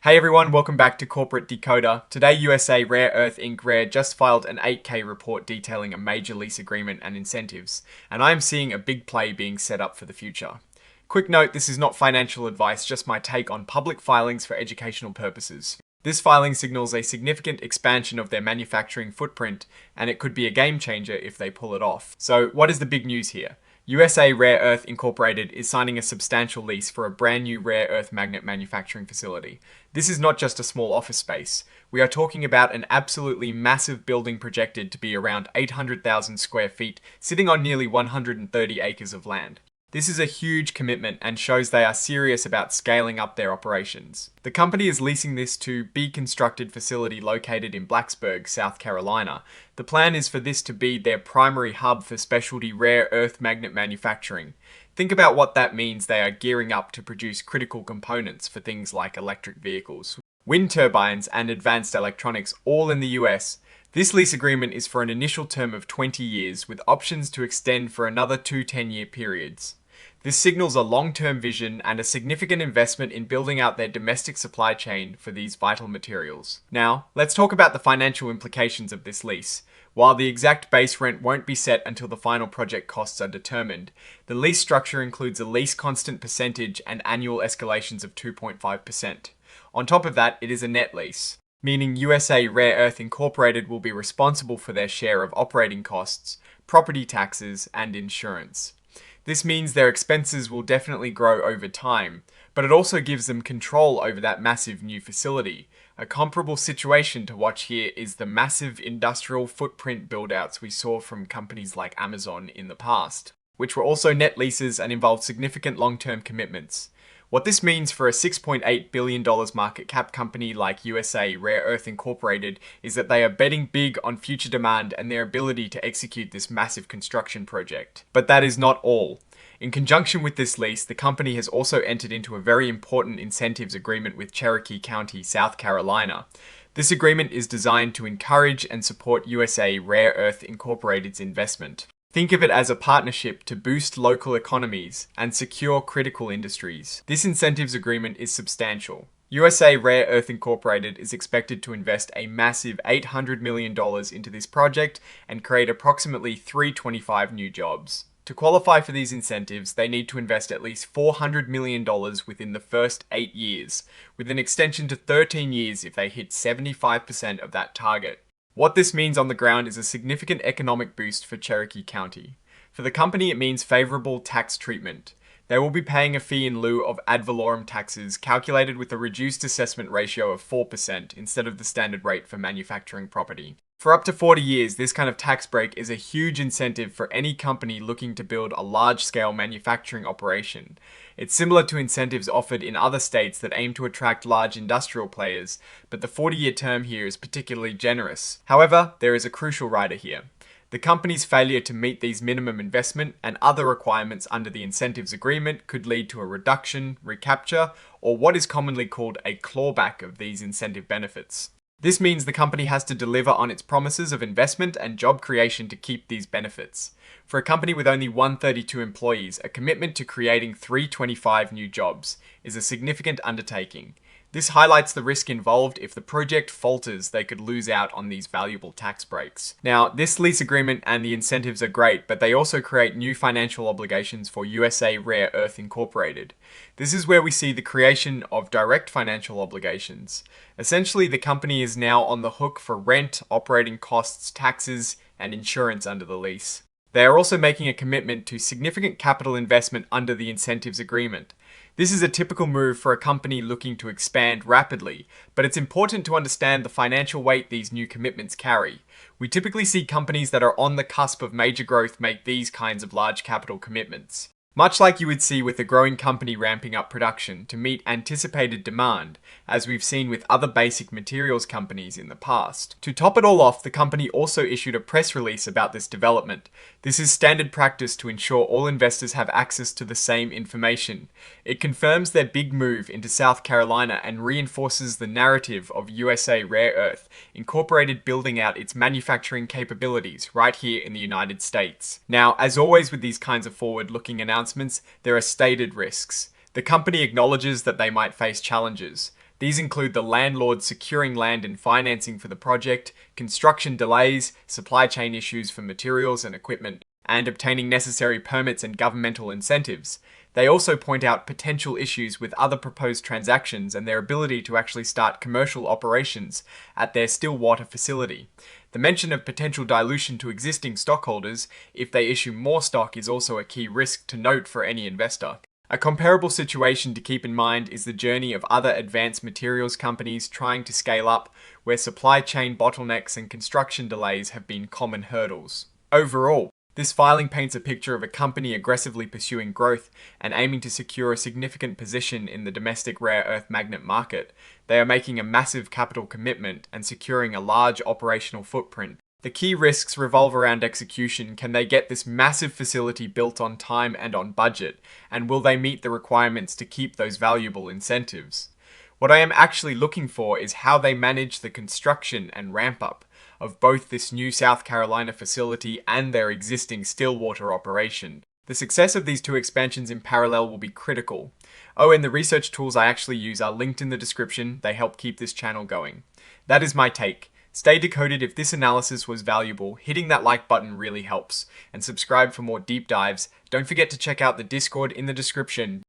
Hey everyone, welcome back to Corporate Decoder. Today, U.S.A. Rare Earth Inc. Rare just filed an 8K report detailing a major lease agreement and incentives, and I am seeing a big play being set up for the future. Quick note, this is not financial advice, just my take on public filings for educational purposes. This filing signals a significant expansion of their manufacturing footprint, and it could be a game changer if they pull it off. So, what is the big news here? U.S.A. Rare Earth Incorporated is signing a substantial lease for a brand new rare earth magnet manufacturing facility. This is not just a small office space. We are talking about an absolutely massive building projected to be around 800,000 square feet, sitting on nearly 130 acres of land. This is a huge commitment and shows they are serious about scaling up their operations. The company is leasing this to Be Constructed facility located in Blacksburg, South Carolina. The plan is for this to be their primary hub for specialty rare earth magnet manufacturing. Think about what that means. They are gearing up to produce critical components for things like electric vehicles, wind turbines, and advanced electronics, all in the US. This lease agreement is for an initial term of 20 years with options to extend for another 2 10-year periods. This signals a long-term vision and a significant investment in building out their domestic supply chain for these vital materials. Now, let's talk about the financial implications of this lease. While the exact base rent won't be set until the final project costs are determined, the lease structure includes a lease constant percentage and annual escalations of 2.5%. On top of that, it is a net lease, meaning U.S.A. Rare Earth Incorporated will be responsible for their share of operating costs, property taxes, and insurance. This means their expenses will definitely grow over time, but it also gives them control over that massive new facility. A comparable situation to watch here is the massive industrial footprint build-outs we saw from companies like Amazon in the past, which were also net leases and involved significant long-term commitments. What this means for a $6.8 billion market cap company like U.S.A. Rare Earth Incorporated is that they are betting big on future demand and their ability to execute this massive construction project. But that is not all. In conjunction with this lease, the company has also entered into a very important incentives agreement with Cherokee County, South Carolina. This agreement is designed to encourage and support U.S.A. Rare Earth Incorporated's investment. Think of it as a partnership to boost local economies and secure critical industries. This incentives agreement is substantial. U.S.A. Rare Earth Incorporated is expected to invest a massive $800 million into this project and create approximately 325 new jobs. To qualify for these incentives, they need to invest at least $400 million within the first 8 years, with an extension to 13 years if they hit 75% of that target. What this means on the ground is a significant economic boost for Cherokee County. For the company, it means favorable tax treatment. They will be paying a fee in lieu of ad valorem taxes calculated with a reduced assessment ratio of 4% instead of the standard rate for manufacturing property. For up to 40 years, this kind of tax break is a huge incentive for any company looking to build a large-scale manufacturing operation. It's similar to incentives offered in other states that aim to attract large industrial players, but the 40-year term here is particularly generous. However, there is a crucial rider here. The company's failure to meet these minimum investment and other requirements under the incentives agreement could lead to a reduction, recapture, or what is commonly called a clawback of these incentive benefits. This means the company has to deliver on its promises of investment and job creation to keep these benefits. For a company with only 132 employees, a commitment to creating 325 new jobs is a significant undertaking. This highlights the risk involved. If the project falters, they could lose out on these valuable tax breaks. Now, this lease agreement and the incentives are great, but they also create new financial obligations for U.S.A. Rare Earth Incorporated. This is where we see the creation of direct financial obligations. Essentially, the company is now on the hook for rent, operating costs, taxes, and insurance under the lease. They are also making a commitment to significant capital investment under the incentives agreement. This is a typical move for a company looking to expand rapidly, but it's important to understand the financial weight these new commitments carry. We typically see companies that are on the cusp of major growth make these kinds of large capital commitments. Much like you would see with a growing company ramping up production to meet anticipated demand, as we've seen with other basic materials companies in the past. To top it all off, the company also issued a press release about this development. This is standard practice to ensure all investors have access to the same information. It confirms their big move into South Carolina and reinforces the narrative of U.S.A. Rare Earth Incorporated building out its manufacturing capabilities right here in the United States. Now, as always with these kinds of forward-looking announcements, there are stated risks. The company acknowledges that they might face challenges. These include the landlord securing land and financing for the project, construction delays, supply chain issues for materials and equipment, and obtaining necessary permits and governmental incentives. They also point out potential issues with other proposed transactions and their ability to actually start commercial operations at their Stillwater facility. The mention of potential dilution to existing stockholders if they issue more stock is also a key risk to note for any investor. A comparable situation to keep in mind is the journey of other advanced materials companies trying to scale up, where supply chain bottlenecks and construction delays have been common hurdles. Overall, this filing paints a picture of a company aggressively pursuing growth and aiming to secure a significant position in the domestic rare earth magnet market. They are making a massive capital commitment and securing a large operational footprint. The key risks revolve around execution. Can they get this massive facility built on time and on budget? And will they meet the requirements to keep those valuable incentives? What I am actually looking for is how they manage the construction and ramp up of both this new South Carolina facility and their existing Stillwater operation. The success of these two expansions in parallel will be critical. Oh, and the research tools I actually use are linked in the description. They help keep this channel going. That is my take. Stay decoded. If this analysis was valuable, hitting that like button really helps. And subscribe for more deep dives. Don't forget to check out the Discord in the description.